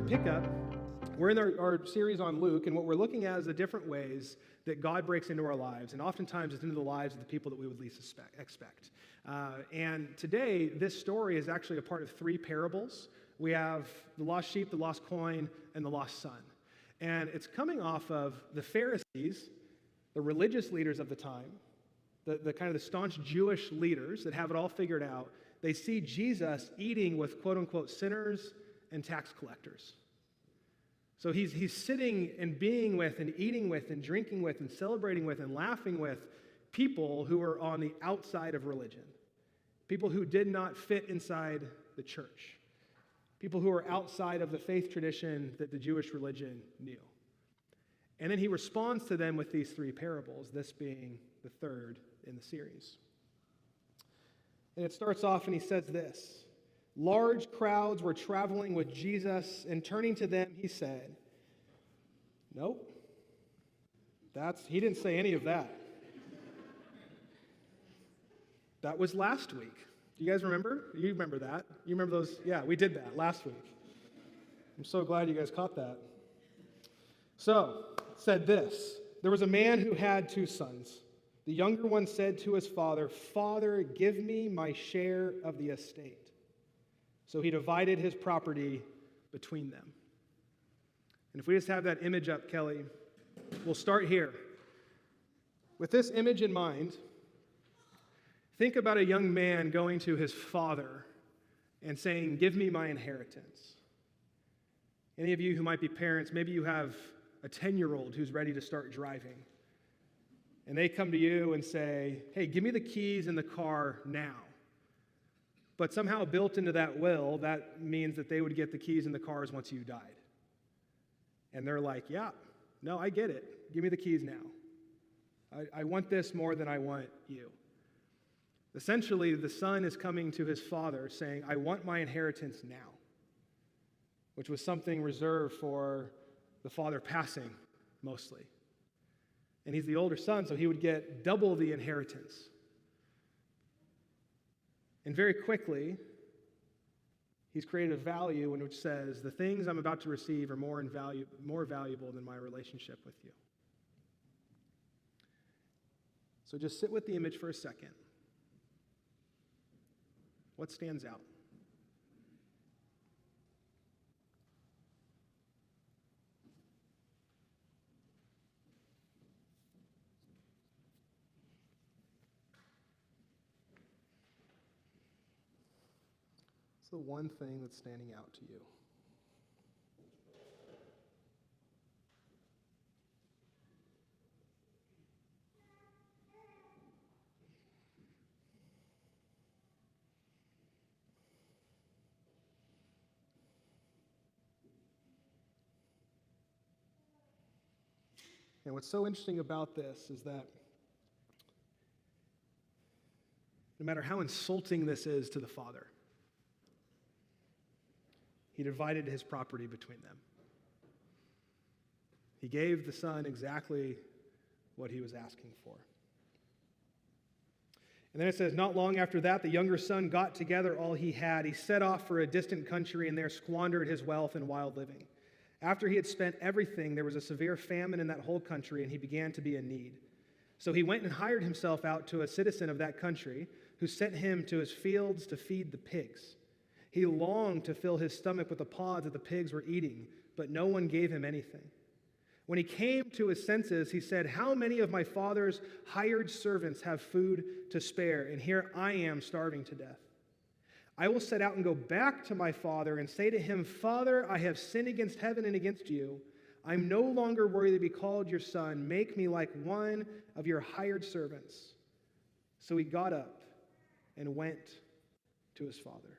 to pick up. We're in our series on Luke, and what we're looking at is the different ways that God breaks into our lives, and oftentimes it's into the lives of the people that we would least expect. And today, this story is actually a part of three parables. We have the lost sheep, the lost coin, and the lost son. And it's coming off of the Pharisees, the religious leaders of the time, the kind of the staunch Jewish leaders that have it all figured out. They see Jesus eating with quote-unquote sinners and tax collectors. So he's sitting and being with and eating with and drinking with and celebrating with and laughing with people who are on the outside of religion, people who did not fit inside the church, people who are outside of the faith tradition that the Jewish religion knew. And then he responds to them with these three parables, this being the third in the series. And it starts off and he says this: large crowds were traveling with Jesus, and turning to them, he said, nope, he didn't say any of that. That was last week. Do you guys remember? You remember that? You remember those? Yeah, we did that last week. I'm so glad you guys caught that. So, it said this: there was a man who had two sons. The younger one said to his father, "Father, give me my share of the estate." So he divided his property between them. And if we just have that image up, Kelly, we'll start here. With this image in mind, think about a young man going to his father and saying, "Give me my inheritance." Any of you who might be parents, maybe you have a 10-year-old who's ready to start driving. And they come to you and say, "Hey, give me the keys in the car now." But somehow built into that will, that means that they would get the keys in the cars once you died. And they're like, "Yeah, no, I get it. Give me the keys now. I want this more than I want you." Essentially, the son is coming to his father saying, "I want my inheritance now," which was something reserved for the father passing mostly. And he's the older son, so he would get double the inheritance. And very quickly, he's created a value in which says, the things I'm about to receive are more valuable than my relationship with you. So just sit with the image for a second. What stands out? The one thing that's standing out to you. And what's so interesting about this is that no matter how insulting this is to the father, he divided his property between them. He gave the son exactly what he was asking for. And then it says, not long after that, the younger son got together all he had. He set off for a distant country and there squandered his wealth in wild living. After he had spent everything, there was a severe famine in that whole country, and he began to be in need. So he went and hired himself out to a citizen of that country, who sent him to his fields to feed the pigs. He longed to fill his stomach with the pods that the pigs were eating, but no one gave him anything. When he came to his senses, he said, "How many of my father's hired servants have food to spare, and here I am starving to death? I will set out and go back to my father and say to him, 'Father, I have sinned against heaven and against you. I'm no longer worthy to be called your son. Make me like one of your hired servants.' So he got up and went to his father."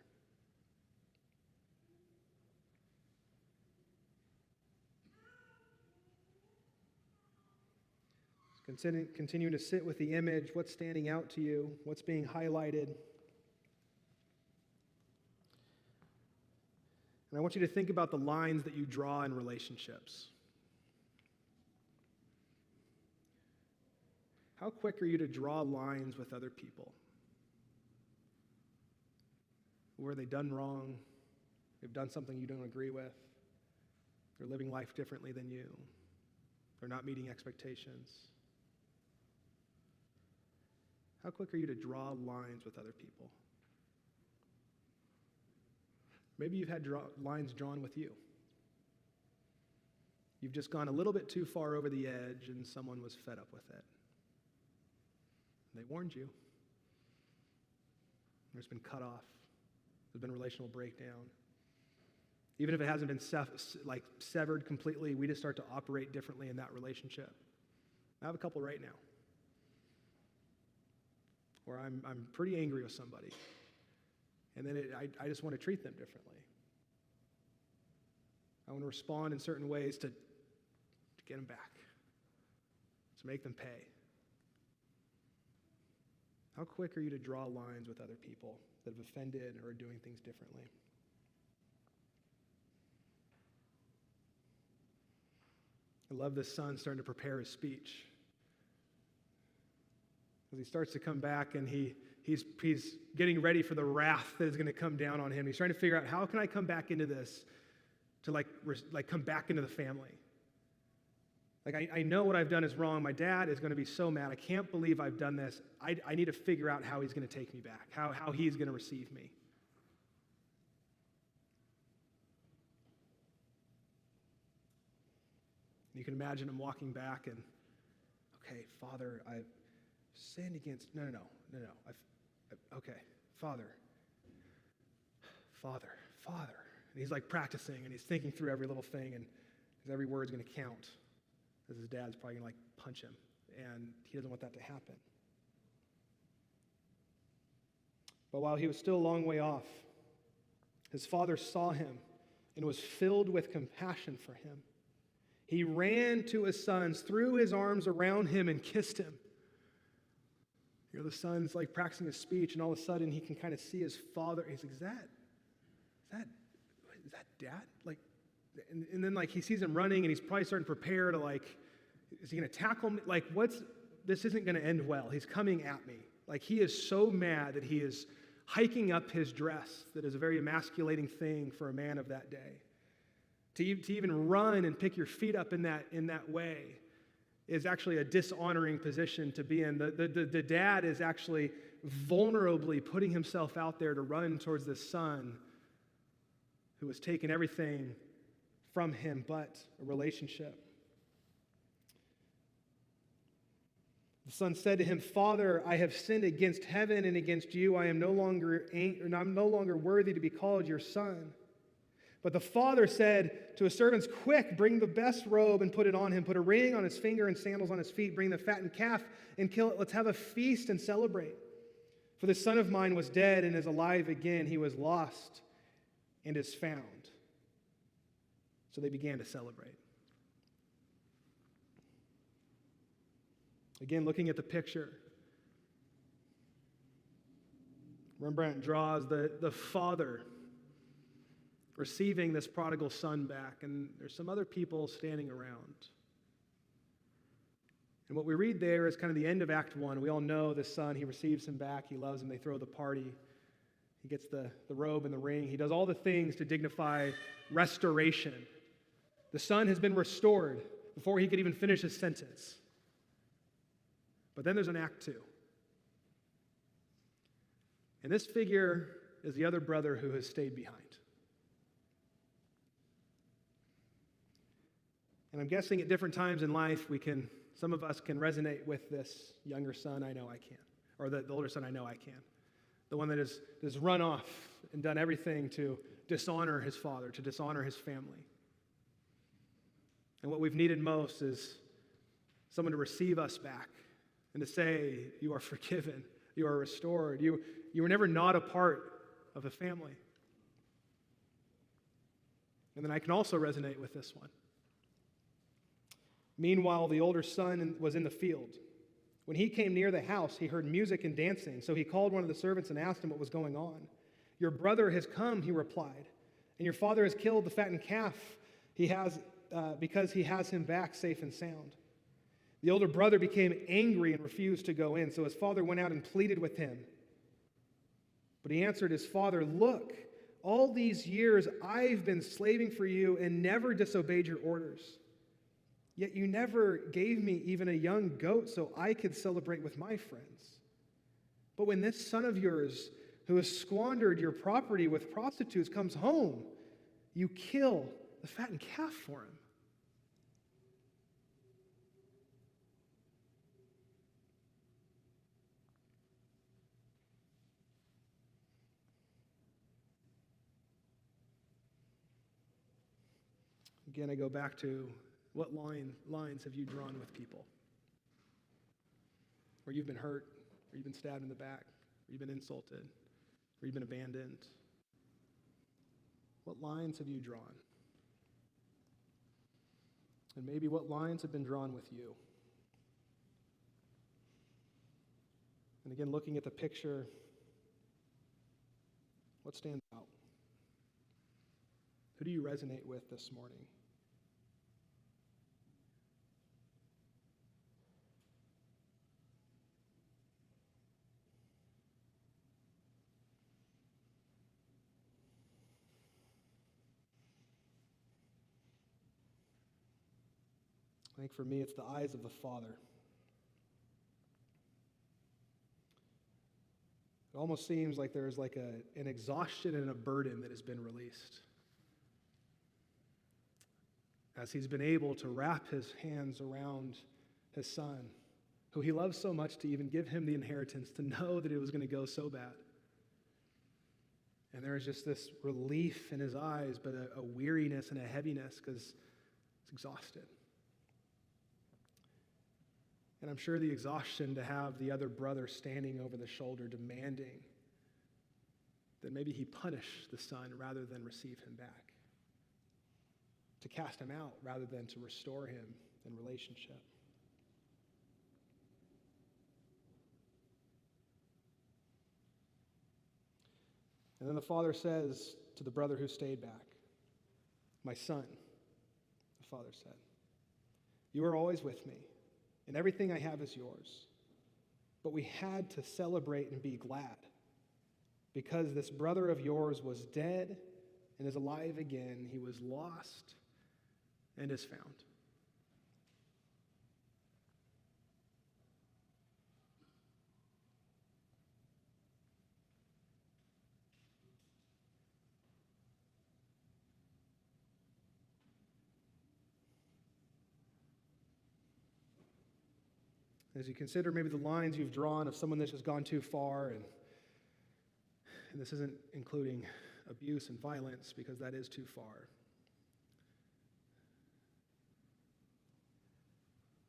Continue to sit with the image. What's standing out to you? What's being highlighted? And I want you to think about the lines that you draw in relationships. How quick are you to draw lines with other people? Where they've done wrong, they've done something you don't agree with. They're living life differently than you. They're not meeting expectations. How quick are you to draw lines with other people? Maybe you've had lines drawn with you. You've just gone a little bit too far over the edge and someone was fed up with it. They warned you. There's been cut off. There's been relational breakdown. Even if it hasn't been severed completely, we just start to operate differently in that relationship. I have a couple right now where I'm pretty angry with somebody, and then I just want to treat them differently. I want to respond in certain ways to get them back, to make them pay. How quick are you to draw lines with other people that have offended or are doing things differently? I love this son starting to prepare his speech. As he starts to come back and he's getting ready for the wrath that is going to come down on him. He's trying to figure out, how can I come back into this to come back into the family? I know what I've done is wrong. My dad is going to be so mad. I can't believe I've done this. I need to figure out how he's going to take me back, how he's going to receive me. You can imagine him walking back and, okay, Father, I've sinned against, no. Okay, Father. And he's practicing and he's thinking through every little thing, and because every word's going to count, because his dad's probably going to punch him, and he doesn't want that to happen. But while he was still a long way off, his father saw him and was filled with compassion for him. He ran to his sons, threw his arms around him, and kissed him. The son's practicing his speech, and all of a sudden he can kind of see his father. He's like, is that dad? And then he sees him running, and he's probably starting to prepare to is he going to tackle me? This isn't going to end well. He's coming at me. He is so mad that he is hiking up his dress. That is a very emasculating thing for a man of that day. To even run and pick your feet up in that way is actually a dishonoring position to be in. The dad is actually vulnerably putting himself out there to run towards the son who has taken everything from him but a relationship. The son said to him, Father, I have sinned against heaven and against you. I'm no longer worthy to be called your son. But the father said to his servants, quick, bring the best robe and put it on him. Put a ring on his finger and sandals on his feet. Bring the fattened calf and kill it. Let's have a feast and celebrate. For this son of mine was dead and is alive again. He was lost and is found. So they began to celebrate. Again, looking at the picture, Rembrandt draws the father receiving this prodigal son back, and there's some other people standing around. And what we read there is kind of the end of Act 1. We all know the son, he receives him back, he loves him, they throw the party. He gets the robe and the ring. He does all the things to dignify restoration. The son has been restored before he could even finish his sentence. But then there's an Act 2. And this figure is the other brother who has stayed behind. And I'm guessing at different times in life, some of us can resonate with this younger son, I know I can. Or the older son, I know I can. The one that has run off and done everything to dishonor his father, to dishonor his family. And what we've needed most is someone to receive us back and to say, you are forgiven, you are restored, you were never not a part of a family. And then I can also resonate with this one. Meanwhile, the older son was in the field. When he came near the house, he heard music and dancing. So he called one of the servants and asked him what was going on. Your brother has come, he replied, and your father has killed the fattened calf because he has him back safe and sound. The older brother became angry and refused to go in. So his father went out and pleaded with him. But he answered his father, look, All these years I've been slaving for you and never disobeyed your orders. Yet you never gave me even a young goat so I could celebrate with my friends. But when this son of yours, who has squandered your property with prostitutes, comes home, you kill the fattened calf for him." Again, I go back to what lines have you drawn with people? Where you've been hurt, or you've been stabbed in the back, or you've been insulted, or you've been abandoned. What lines have you drawn? And maybe what lines have been drawn with you? And again, looking at the picture, what stands out? Who do you resonate with this morning? I think for me, it's the eyes of the Father. It almost seems like there's like an exhaustion and a burden that has been released, as he's been able to wrap his hands around his son, who he loves so much, to even give him the inheritance, to know that it was going to go so bad. And there is just this relief in his eyes, but a weariness and a heaviness because it's exhausted. And I'm sure the exhaustion to have the other brother standing over the shoulder demanding that maybe he punish the son rather than receive him back, to cast him out rather than to restore him in relationship. And then the father says to the brother who stayed back, "My son," the father said, "you are always with me, and everything I have is yours. But we had to celebrate and be glad, because this brother of yours was dead and is alive again. He was lost and is found." As you consider maybe the lines you've drawn of someone that's just gone too far, and this isn't including abuse and violence because that is too far.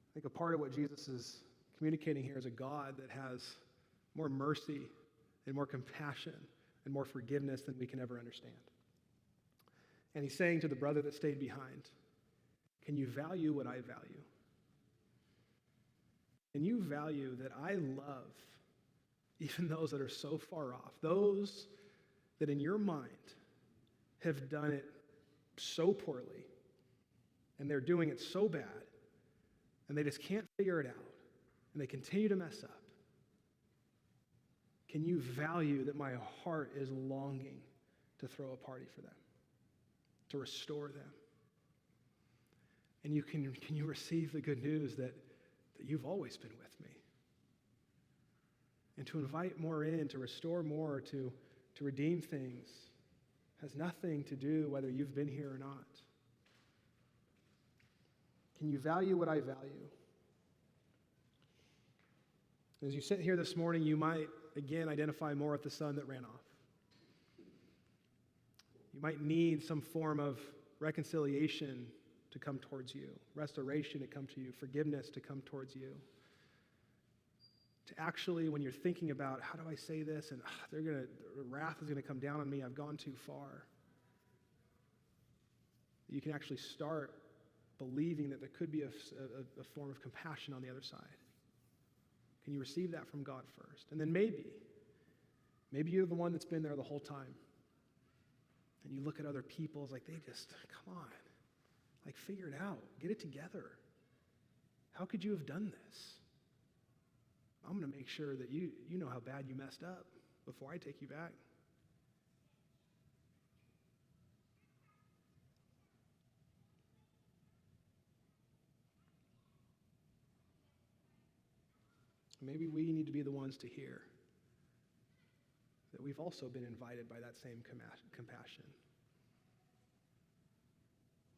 I think a part of what Jesus is communicating here is a God that has more mercy and more compassion and more forgiveness than we can ever understand. And he's saying to the brother that stayed behind, can you value what I value? Can you value that I love even those that are so far off, those that in your mind have done it so poorly, and they're doing it so bad, and they just can't figure it out, and they continue to mess up? Can you value that my heart is longing to throw a party for them, to restore them? And can you receive the good news that you've always been with me? And to invite more in, to restore more, to redeem things, has nothing to do whether you've been here or not. Can you value what I value? As you sit here this morning, you might, again, identify more with the son that ran off. You might need some form of reconciliation to come towards you, restoration to come to you, forgiveness to come towards you. To actually, when you're thinking about, how do I say this, and wrath is going to come down on me, I've gone too far, you can actually start believing that there could be a form of compassion on the other side. Can you receive that from God first? And then maybe you're the one that's been there the whole time. And you look at other people, it's like they just, come on, like figure it out, get it together. How could you have done this? I'm going to make sure that you know how bad you messed up before I take you back. Maybe we need to be the ones to hear that we've also been invited by that same compassion.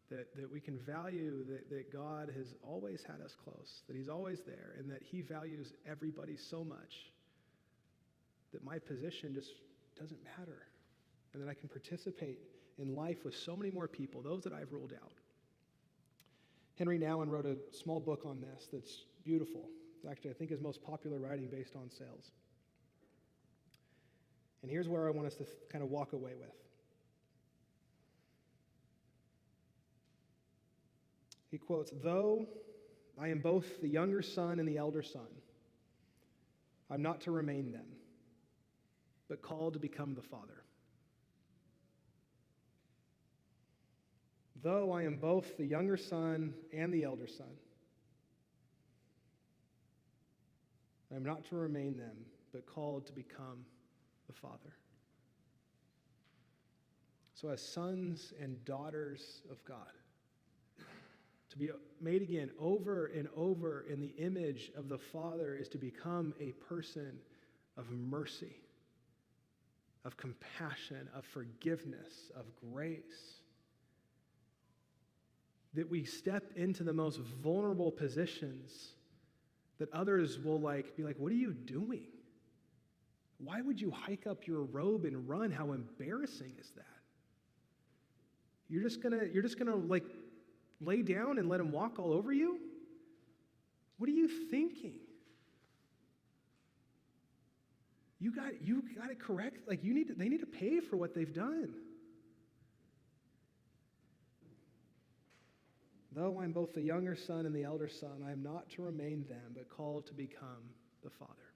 That we can value that God has always had us close, that he's always there, and that he values everybody so much that my position just doesn't matter, and that I can participate in life with so many more people, those that I've ruled out. Henry Nouwen wrote a small book on this that's beautiful. It's actually, I think, his most popular writing based on sales. And here's where I want us to kind of walk away with. He quotes, "Though I am both the younger son and the elder son, I'm not to remain them, but called to become the father. Though I am both the younger son and the elder son, I am not to remain them, but called to become the father." So as sons and daughters of God, to be made again over and over in the image of the Father is to become a person of mercy, of compassion, of forgiveness, of grace. That we step into the most vulnerable positions that others will be like, "What are you doing? Why would you hike up your robe and run? How embarrassing is that? You're just gonna lay down and let him walk all over you? What are you thinking? You got it correct. They need to pay for what they've done." Though I'm both the younger son and the elder son, I am not to remain them, but called to become the father.